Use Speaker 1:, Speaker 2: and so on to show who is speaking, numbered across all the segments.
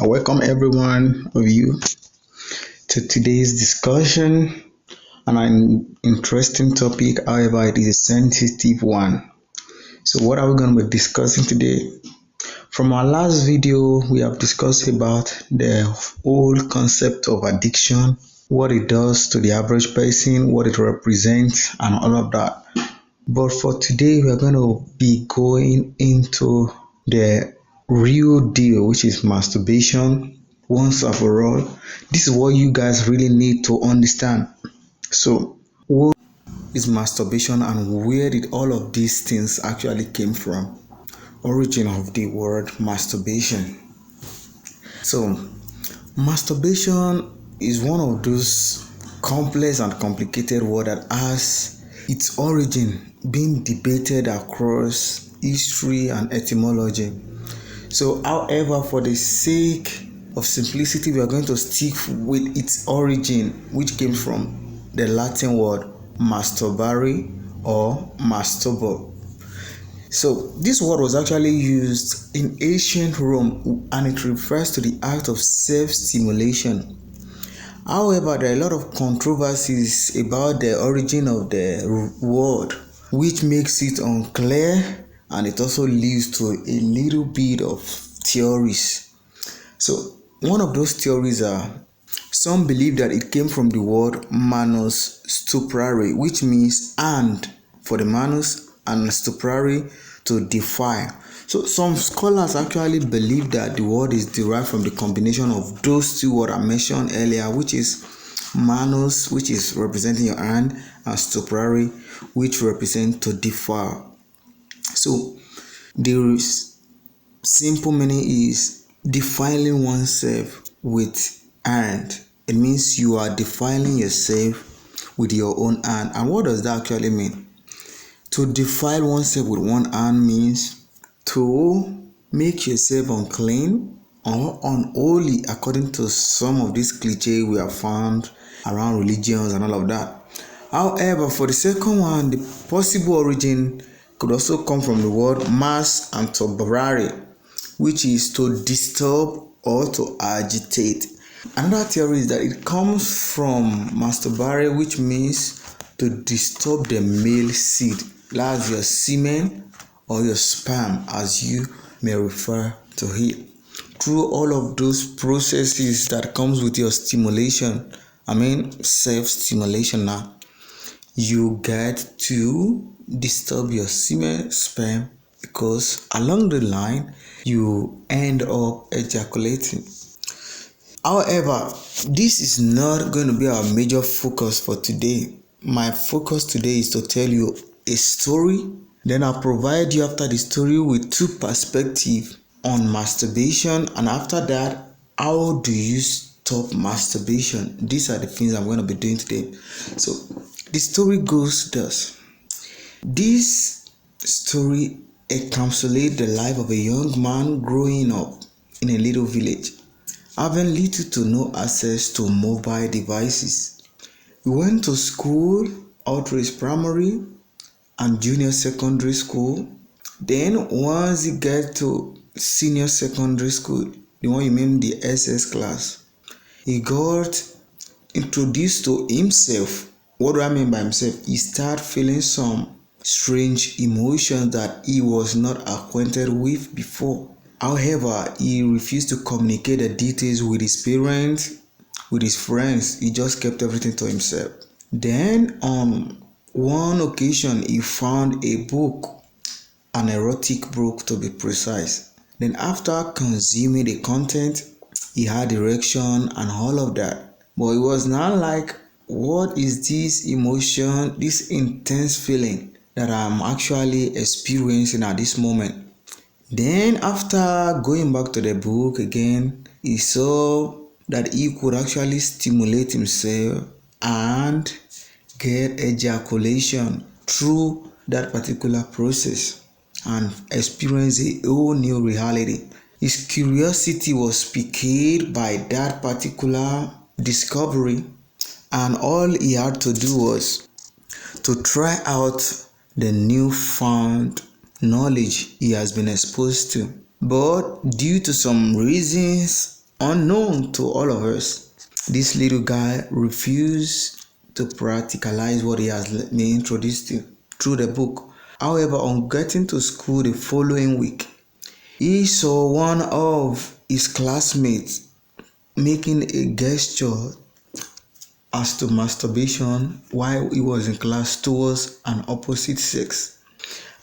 Speaker 1: I welcome every one of you to today's discussion on an interesting topic. However, it is a sensitive one. So, what are we going to be discussing today? From our last video, we have discussed about the whole concept of addiction, what it does to the average person, what it represents, and all of that. But for today, we are going to be going into the real deal, which is masturbation once and for all. This is what you guys really need to understand. So, what is masturbation and where did all of these things actually came from? Origin of the word masturbation. So, masturbation is one of those complex and complicated words that has its origin being debated across history and etymology. So, however, for the sake of simplicity, we are going to stick with its origin, which came from the Latin word masturbare or masturbo. So, this word was actually used in ancient Rome and it refers to the act of self-stimulation. However, there are a lot of controversies about the origin of the word, which makes it unclear and it also leads to a little bit of theories. So, one of those theories are some believe that it came from the word manus stuprare, which means hand for the manus and stuprare to defile. So some scholars actually believe that the word is derived from the combination of those two words I mentioned earlier, which is manus, which is representing your hand, and stuprare, which represent to defile. So the simple meaning is defiling oneself with hand. It means you are defiling yourself with your own hand. And what does that actually mean? To defile oneself with one hand means to make yourself unclean or unholy, according to some of these cliches we have found around religions and all of that. However, for the second one, the possible origin could also come from the word mas and turbare, which is to disturb or to agitate. Another theory is that it comes from masturbare, which means to disturb the male seed. That's your semen or your sperm, as you may refer to it. Through all of those processes that comes with your stimulation, self-stimulation now, you get to disturb your semen, sperm, because along the line, you end up ejaculating. However, this is not going to be our major focus for today. My focus today is to tell you a story, then I'll provide you after the story with two perspectives on masturbation, and after that, how do you stop masturbation? These are the things I'm going to be doing today. So, the story goes thus. This story encapsulates the life of a young man growing up in a little village, having little to no access to mobile devices. He went to school, Outreach Primary and Junior Secondary School. Then once he get to Senior Secondary School, the one you mean the SS class, he got introduced to himself. What do I mean by himself? He started feeling some strange emotions that he was not acquainted with before. However, he refused to communicate the details with his parents, with his friends. He just kept everything to himself. Then on one occasion, he found a book, an erotic book to be precise. Then after consuming the content, he had erection and all of that. But it was not like, what is this emotion, this intense feeling that I'm actually experiencing at this moment? Then after going back to the book again, he saw that he could actually stimulate himself and get ejaculation through that particular process and experience a whole new reality. His curiosity was piqued by that particular discovery, and all he had to do was to try out the newfound knowledge he has been exposed to. But due to some reasons Unknown to all of us, this little guy refused to practicalize what he has been introduced to through the book. However, on getting to school the following week, he saw one of his classmates making a gesture as to masturbation while he was in class towards an opposite sex.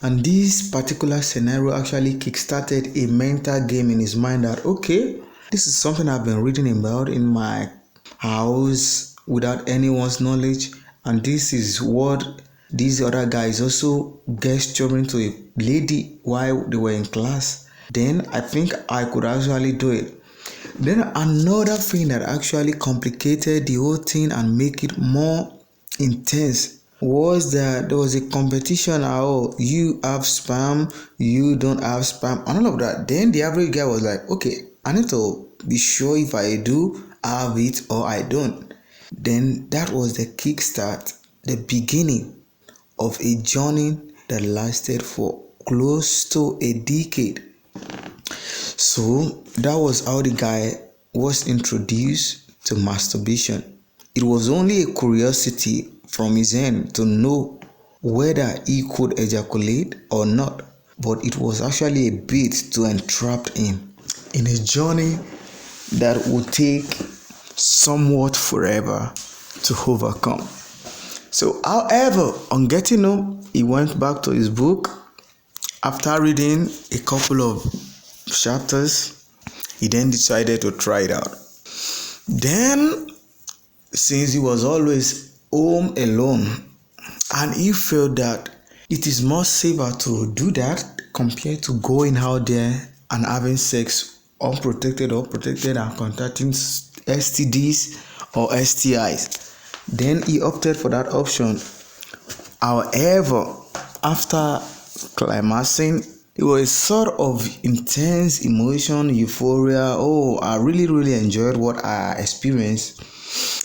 Speaker 1: And this particular scenario actually kickstarted a mental game in his mind that, okay, this is something I've been reading about in my house without anyone's knowledge, and this is what this other guy is also gesturing to a lady while they were in class. Then I think I could actually do it. Then another thing that actually complicated the whole thing and make it more intense was that there was a competition. Oh, you have spam, you don't have spam, and all of that. Then the average guy was like, okay, I need to be sure if I do have it or I don't. Then that was the kickstart, the beginning of a journey that lasted for close to a decade. So that was how the guy was introduced to masturbation. It was only a curiosity from his end to know whether he could ejaculate or not, but it was actually a bait to entrap him in a journey that would take somewhat forever to overcome. So, however, on getting home, he went back to his book. After reading a couple of chapters, he then decided to try it out. Then, since he was always home alone, and he felt that it is more safer to do that compared to going out there and having sex unprotected or protected and contacting STDs or STIs, then he opted for that option. However, after climaxing, it was a sort of intense emotion, euphoria. Oh, I really enjoyed what I experienced,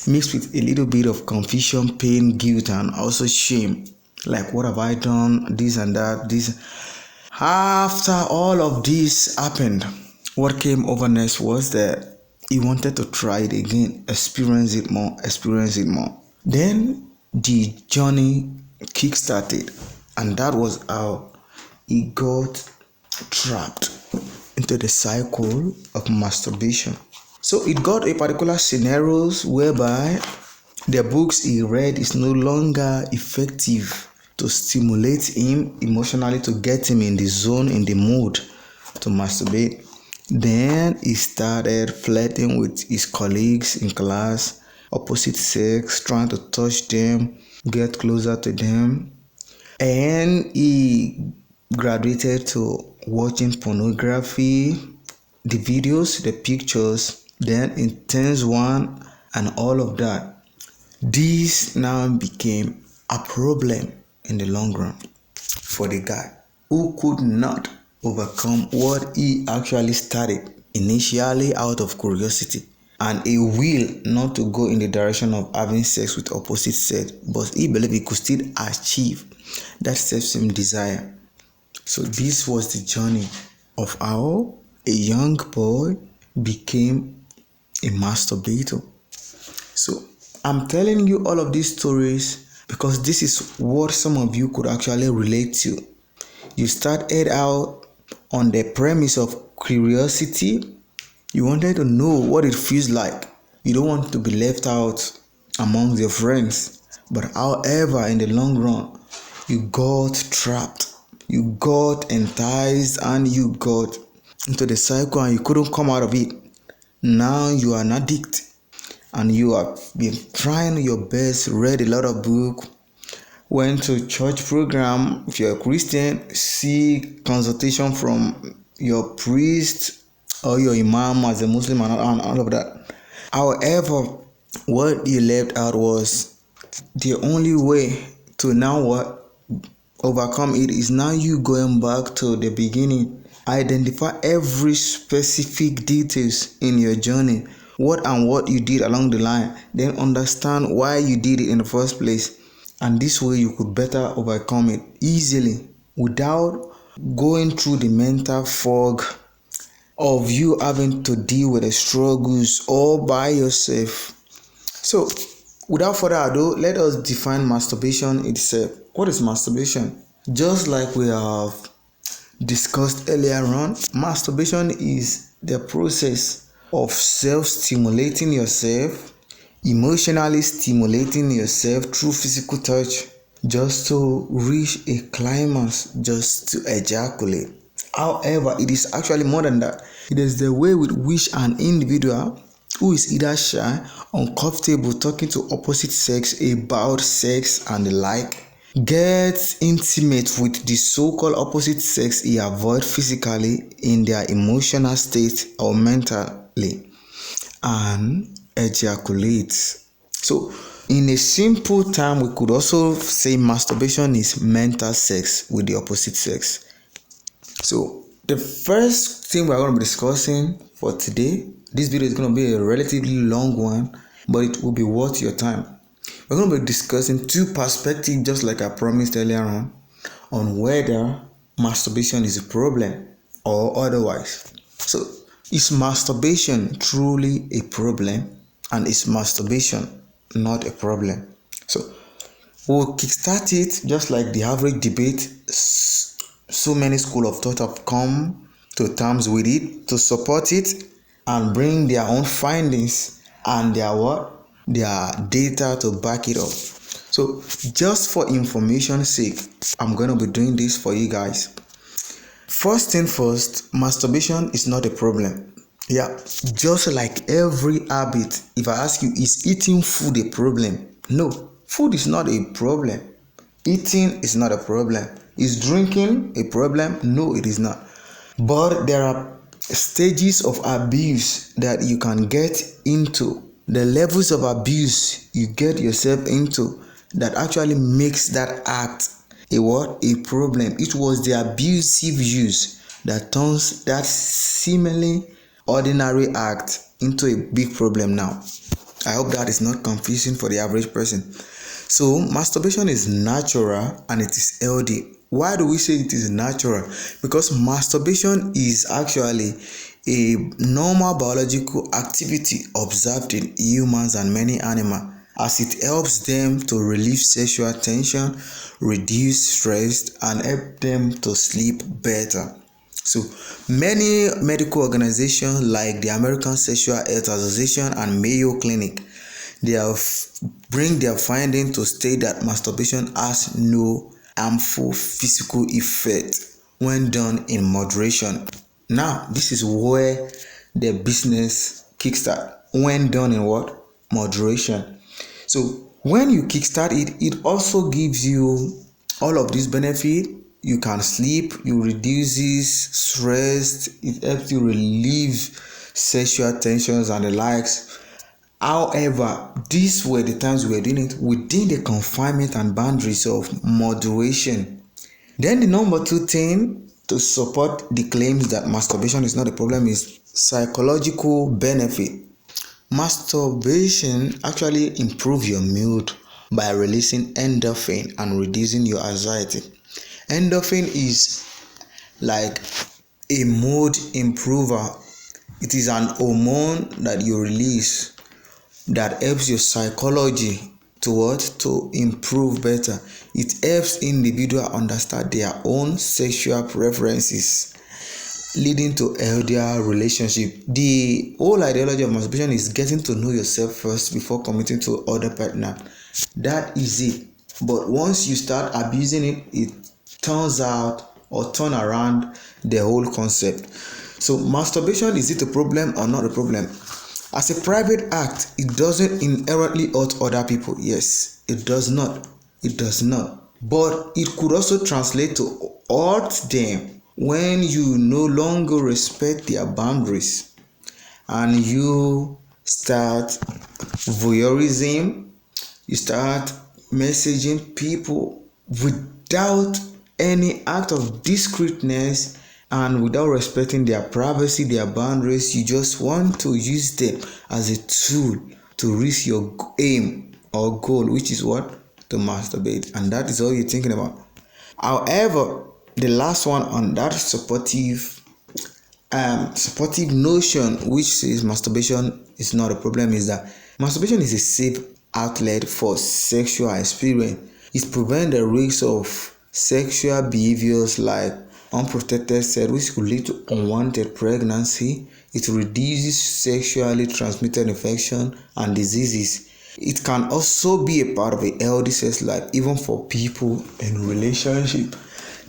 Speaker 1: mixed with a little bit of confusion, pain, guilt, and also shame. Like, what have I done? This and that. This. After all of this happened, what came over next was that he wanted to try it again, experience it more. Then the journey kick-started, and that was how he got trapped into the cycle of masturbation. So it got a particular scenarios whereby the books he read is no longer effective to stimulate him emotionally, to get him in the zone, in the mood to masturbate. Then he started flirting with his colleagues in class, opposite sex, trying to touch them, get closer to them. And he graduated to watching pornography, the videos, the pictures, then intense one, and all of that. This now became a problem in the long run for the guy who could not overcome what he actually started initially out of curiosity and a will not to go in the direction of having sex with opposite sex, but he believed he could still achieve that same desire. So this was the journey of how a young boy became a masturbator. So I'm telling you all of these stories because this is what some of you could actually relate to. You started out on the premise of curiosity. You wanted to know what it feels like. You don't want to be left out among your friends. But however, in the long run, you got trapped. You got enticed and you got into the cycle and you couldn't come out of it. Now you are an addict and you have been trying your best, read a lot of books, went to church program. If you're a Christian, seek consultation from your priest or your imam as a Muslim and all of that. However, what you left out was the only way to now overcome it is now you going back to the beginning. Identify every specific details in your journey, what you did along the line, then understand why you did it in the first place. And this way you could better overcome it easily without going through the mental fog of you having to deal with the struggles all by yourself. So, without further ado, let us define masturbation itself. What is masturbation? Just like we have discussed earlier on, masturbation is the process of self-stimulating yourself, emotionally stimulating yourself through physical touch, just to reach a climax, just to ejaculate. However, it is actually more than that. It is the way with which an individual who is either shy, uncomfortable talking to opposite sex about sex and the like, gets intimate with the so-called opposite sex he avoid physically in their emotional state or mentally, and ejaculates. So, in a simple term, we could also say masturbation is mental sex with the opposite sex. So, the first thing we're going to be discussing for today, this video is going to be a relatively long one, but it will be worth your time. We're going to be discussing two perspectives, just like I promised earlier on whether masturbation is a problem or otherwise. So, is masturbation truly a problem, and is masturbation not a problem? So, we'll kickstart it just like the average debate. So many school of thought have come to terms with it to support it and bring their own findings and their data to back it up. So just for information's sake, I'm going to be doing this for you guys. First thing first, masturbation is not a problem. Yeah, just like every habit, if I ask you, is eating food a problem? No, food is not a problem. Eating is not a problem. Is drinking a problem? No, it is not. But there are stages of abuse that you can get into. The levels of abuse you get yourself into that actually makes that act a problem. It was the abusive use that turns that seemingly ordinary act into a big problem now. I hope that is not confusing for the average person. So masturbation is natural and it is healthy. Why do we say it is natural? Because masturbation is actually a normal biological activity observed in humans and many animals, as it helps them to relieve sexual tension, reduce stress, and help them to sleep better. So many medical organizations like the American Sexual Health Association and Mayo Clinic, they have bring their finding to state that masturbation has no harmful physical effect when done in moderation. Now, this is where the business kickstart. When done in what? Moderation. So when you kickstart it, it also gives you all of these benefits. You can sleep, you reduces stress, it helps you relieve sexual tensions and the likes. However, these were the times we were doing it within the confinement and boundaries of moderation. Then the number two thing to support the claims that masturbation is not a problem is psychological benefit. Masturbation actually improves your mood by releasing endorphin and reducing your anxiety. Endorphin is like a mood improver. It is an hormone that you release that helps your psychology to improve better. It helps individuals understand their own sexual preferences, leading to healthier relationship. The whole ideology of masturbation is getting to know yourself first before committing to other partner. That is it. But once you start abusing it, it turns out or turn around the whole concept. So masturbation, is it a problem or not a problem? As a private act, it doesn't inherently hurt other people. Yes, it does not. It does not. But it could also translate to hurt them when you no longer respect their boundaries and you start voyeurism, you start messaging people without any act of discreetness and without respecting their privacy, their boundaries. You just want to use them as a tool to reach your aim or goal, which is what? To masturbate. And that is all you're thinking about. However, the last one on that supportive supportive notion which says masturbation is not a problem is that masturbation is a safe outlet for sexual experience. It prevents the risk of sexual behaviors like unprotected sex, which could lead to unwanted pregnancy. It reduces sexually transmitted infection and diseases. It can also be a part of a healthy sex life, even for people in relationship.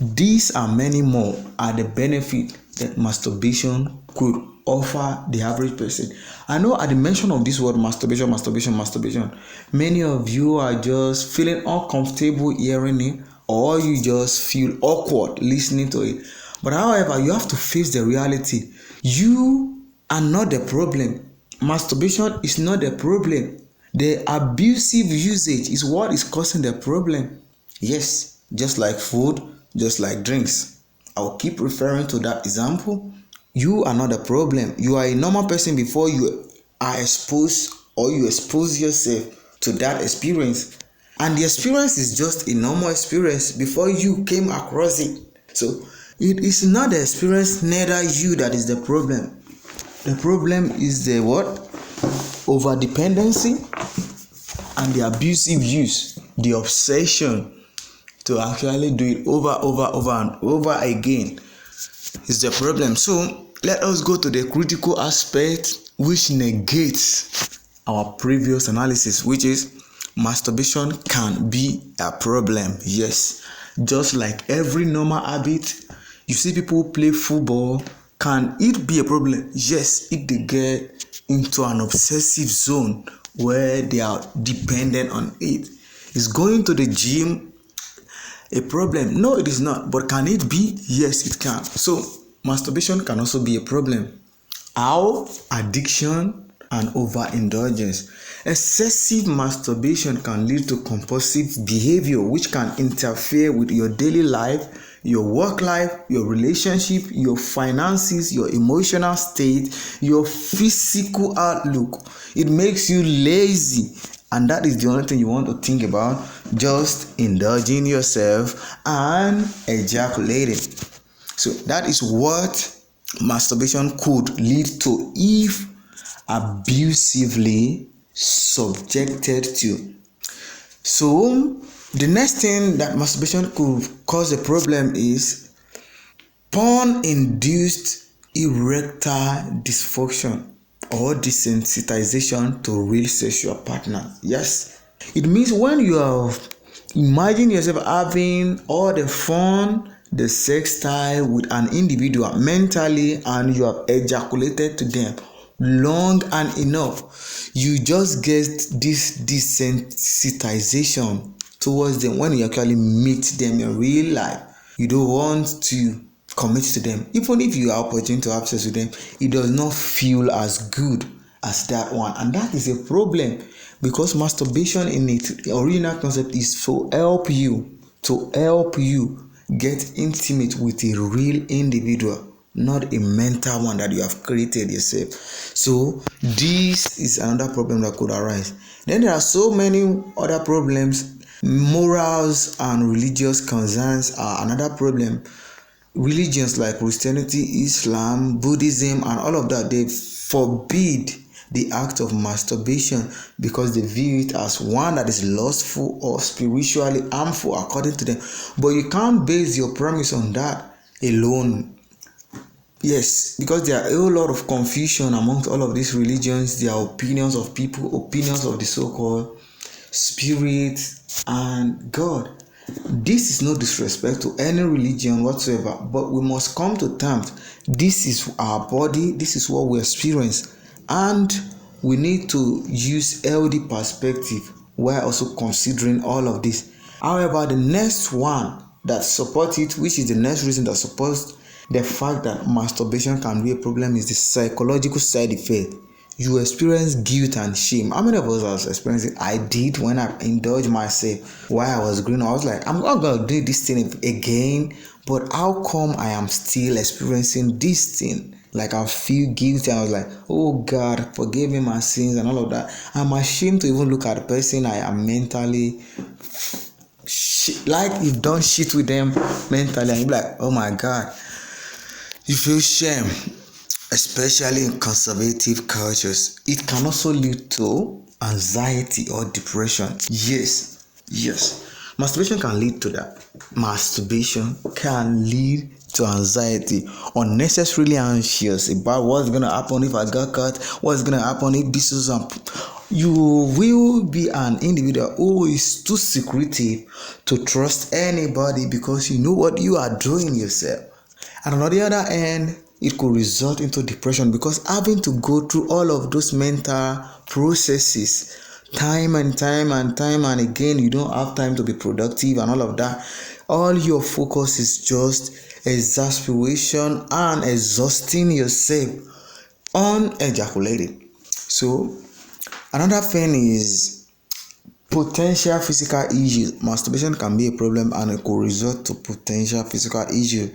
Speaker 1: These and many more are the benefits that masturbation could offer the average person. I know at the mention of this word masturbation, many of you are just feeling uncomfortable hearing it, or you just feel awkward listening to it. But however, you have to face the reality. You are not the problem. Masturbation is not the problem. The abusive usage is what is causing the problem. Yes, just like food, just like drinks. I'll keep referring to that example. You are not the problem. You are a normal person before you are exposed or you expose yourself to that experience. And the experience is just a normal experience before you came across it. So it is not the experience, neither you, that is the problem. The problem is the what? Over dependency and the abusive use, the obsession to actually do it over and over again is the problem. So let us go to the critical aspect which negates our previous analysis, which is masturbation can be a problem. Yes, just like every normal habit, you see people play football. Can it be a problem? Yes, if they get into an obsessive zone where they are dependent on it. Is going to the gym a problem? No, it is not. But can it be? Yes, it can. So masturbation can also be a problem. How? Addiction and overindulgence. Excessive masturbation can lead to compulsive behavior, which can interfere with your daily life, your work life, your relationship, your finances, your emotional state, your physical outlook. It makes you lazy, and that is the only thing you want to think about, just indulging yourself and ejaculating. So that is what masturbation could lead to if abusively subjected to. So the next thing that masturbation could cause a problem is porn-induced erectile dysfunction or desensitization to real sexual partner. Yes, it means when you are imagine yourself having all the fun, the sex style with an individual mentally, and you have ejaculated to them long and enough, you just get this desensitization towards them. When you actually meet them in real life, you don't want to commit to them. Even if you are opportune to have sex with them, it does not feel as good as that one, and that is a problem, because masturbation in its original concept is to help you get intimate with a real individual, not a mental one that you have created yourself. So this is another problem that could arise. Then there are so many other problems. Morals and religious concerns are another problem. Religions like Christianity, Islam, Buddhism, and all of that, they forbid the act of masturbation because they view it as one that is lustful or spiritually harmful according to them. But you can't base your premise on that alone. Yes, because there are a whole lot of confusion amongst all of these religions. There are opinions of people, opinions of the so-called spirit and God. This is no disrespect to any religion whatsoever, but we must come to terms. This is our body, this is what we experience, and we need to use healthy perspective while also considering all of this. However, the next one that supports it, which is the next reason that supports the fact that masturbation can be a problem, is the psychological side effect. You experience guilt and shame. How many of us have experienced it? I did when I indulged myself while I was growing up. I was like, I'm not gonna do this thing again, but how come I am still experiencing this thing? Like I feel guilty. I was like, oh God, forgive me my sins and all of that. I'm ashamed to even look at the person I am mentally like you've done shit with them mentally, and you're like, oh my God, you feel shame. especially in conservative cultures. It can also lead to anxiety or depression. Yes. Masturbation can lead to that. Masturbation can lead to anxiety, unnecessarily anxious about what's gonna happen if I got caught, what's gonna happen if this is you will be an individual who is too secretive to trust anybody because you know what you are doing yourself. And on the other end, it could result into depression because having to go through all of those mental processes time and time and again, you don't have time to be productive and all of that. All your focus is just exasperation and exhausting yourself unejaculated. So another thing is potential physical issues. Masturbation can be a problem and it could result to potential physical issues.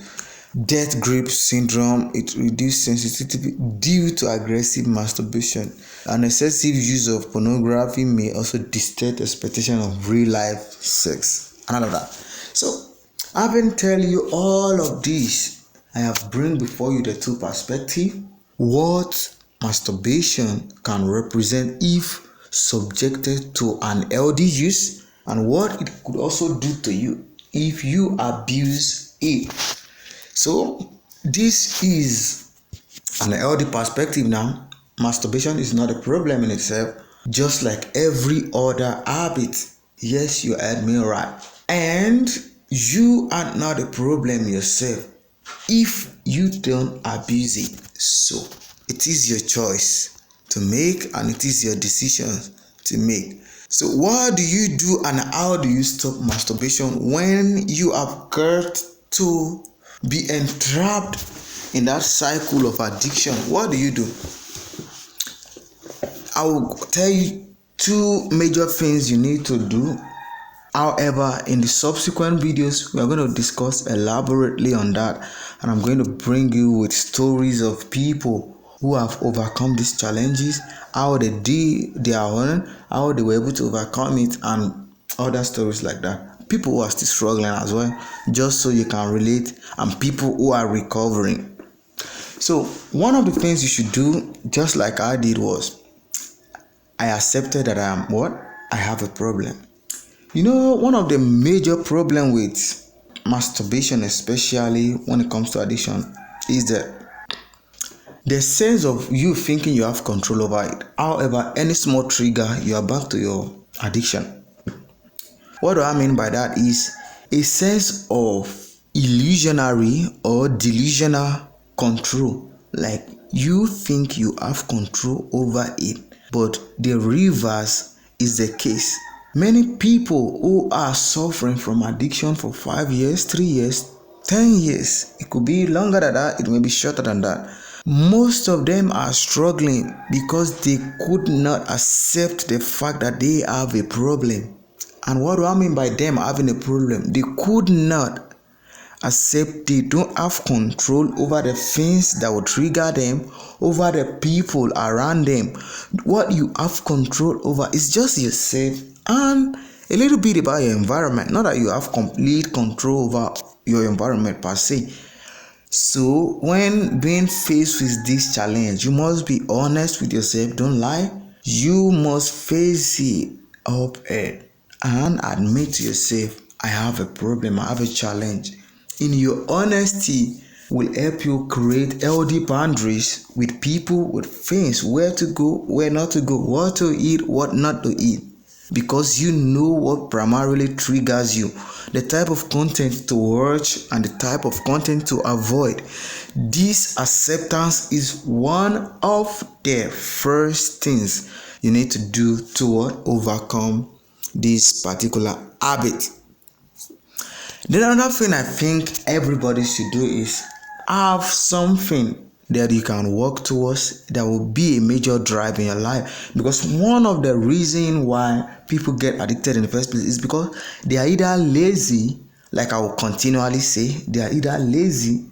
Speaker 1: Death grip syndrome, it reduces sensitivity due to aggressive masturbation. An excessive use of pornography may also distort expectation of real life sex and all of that. So, having tell you all of this, I have bring before you the two perspectives. What masturbation can represent if subjected to an healthy use, and what it could also do to you if you abuse it. So this is an healthy perspective now. Masturbation is not a problem in itself, just like every other habit. Yes, you heard me right. And you are not a problem yourself if you don't abuse it. So it is your choice to make and it is your decision to make. So what do you do and how do you stop masturbation when you have got to be entrapped in that cycle of addiction? What do you do? I will tell you two major things you need to do. However, in the subsequent videos, we are going to discuss elaborately on that, and I'm going to bring you with stories of people who have overcome these challenges, how they did their own, how they were able to overcome it, and other stories like that. People who are still struggling as well, just so you can relate, and people who are recovering. So, one of the things you should do, just like I did, was I accepted that I have a problem. You know, one of the major problem with masturbation, especially when it comes to addiction, is that the sense of you thinking you have control over it. However, any small trigger, you are back to your addiction. What do I mean by that is a sense of illusionary or delusional control. Like you think you have control over it, but the reverse is the case. Many people who are suffering from addiction for 5 years, 3 years, 10 years, it could be longer than that, it may be shorter than that. Most of them are struggling because they could not accept the fact that they have a problem. And what do I mean by them having a problem? They could not accept they don't have control over the things that will trigger them, over the people around them. What you have control over is just yourself and a little bit about your environment. Not that you have complete control over your environment per se. So when being faced with this challenge, you must be honest with yourself. Don't lie. You must face it up and admit to yourself, I have a problem, I have a challenge. In your honesty will help you create healthy boundaries with people, with things, where to go, where not to go, what to eat, what not to eat. Because you know what primarily triggers you, the type of content to watch and the type of content to avoid. This acceptance is one of the first things you need to do to overcome this particular habit. Then another thing I think everybody should do is have something that you can work towards that will be a major drive in your life. Because one of the reasons why people get addicted in the first place is because they are either lazy, like I will continually say, they are either lazy,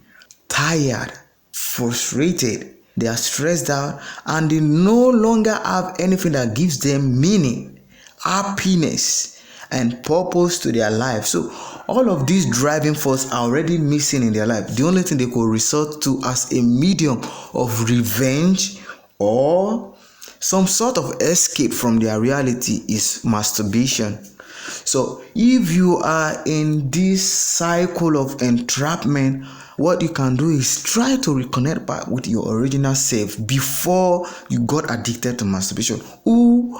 Speaker 1: tired, frustrated, they are stressed out, and they no longer have anything that gives them meaning, happiness, and purpose to their life. So all of these driving force are already missing in their life. The only thing they could resort to as a medium of revenge or some sort of escape from their reality is masturbation. So if you are in this cycle of entrapment, what you can do is try to reconnect back with your original self before you got addicted to masturbation. Who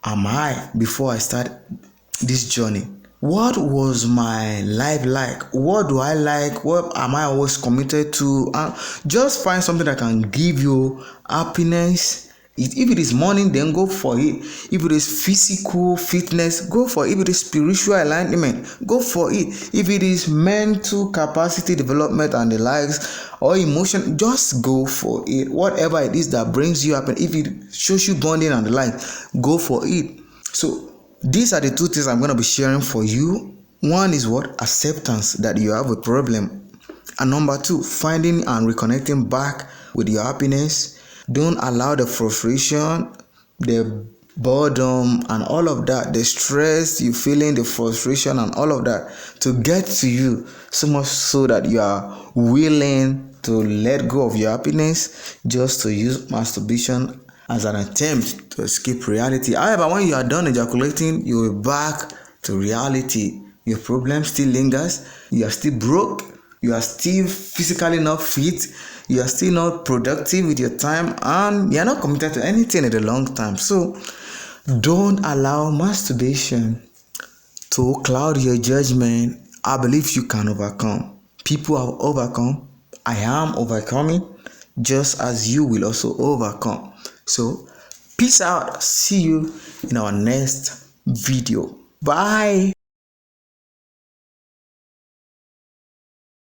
Speaker 1: am I before I start this journey? What was my life like? What do I like? What am I always committed to? Just find something that can give you happiness. If it is morning, then go for it. If it is physical fitness, go for it. If it is spiritual alignment, go for it. If it is mental capacity development and the likes, or emotion, just go for it. Whatever it is that brings you happiness, if it shows you bonding and the like, go for it. So these are the two things I'm going to be sharing for you. One is what? Acceptance that you have a problem. And number two, finding and reconnecting back with your happiness. Don't allow the frustration, the boredom, and all of that, the stress you feeling, the frustration, and all of that to get to you so much so that you are willing to let go of your happiness just to use masturbation as an attempt to escape reality. However, when you are done ejaculating, you will back to reality. Your problem still lingers. You are still broke. You are still physically not fit. You are still not productive with your time, and you are not committed to anything in the long term. So don't allow masturbation to cloud your judgment. I believe you can overcome. People have overcome. I am overcoming, just as you will also overcome. So peace out. See you in our next video. Bye.